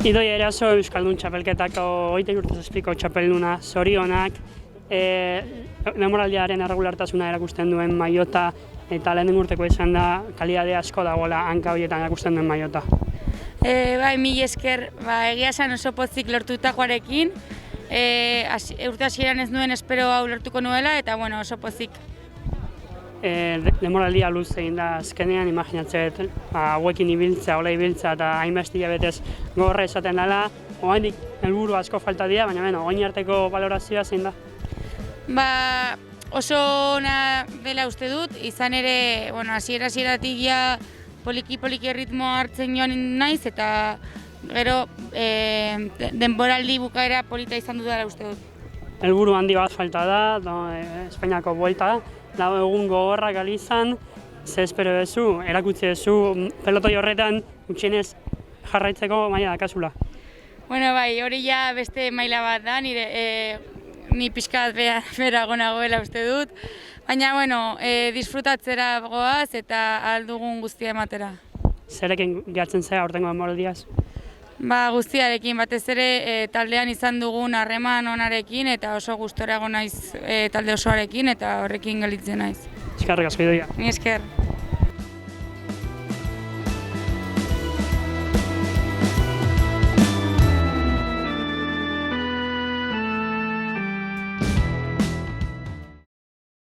Idoia Eraso Euskaldun txapelketako 27 txapelduna zorionak, demoraldiaren erregulartasuna erakusten duen maiota eta lehen urteko izan da kalidade asko dagoela hanka horietan erakusten duen maiota. Bai, mila esker, egia esan oso pozik lortutakoarekin, urte hasieran ez nuen espero hau lortuko nuela eta oso pozik. Demoraldia luz egin da azkenean, imaginatzen hauekin ibiltzea, hola ibiltzea eta hainbeste hilabetez gogorra esaten dela, oraindik helburu asko falta dira, baina orain arteko balorazioa zein da? Oso ona dela uste dut, izan ere, hasieratik ja poliki erritmoa hartzen joan naiz eta gero denboraldi bukaera polita izan dudala uste dut. Helburu handi bat falta da, Espainiako buelta, lau egun gogorrak izan, ze espero duzu, erakutsi duzu pelotoi horretan gutxienez jarraitzeko maila dakazula. Bai, hori ja beste maila bat da, ni pixkat berago nagoela uste dut, baina disfrutatzera goaz eta ahal dugun guztia ematera. Zerekin gehatzen zera aurtengo demoraldiaz? Guztiarekin, batez ere taldean izan dugun harreman onarekin eta oso gustorago naiz talde osoarekin eta horrekin gelditzen naiz. Eskerrik asko, Idoia. Ni esker.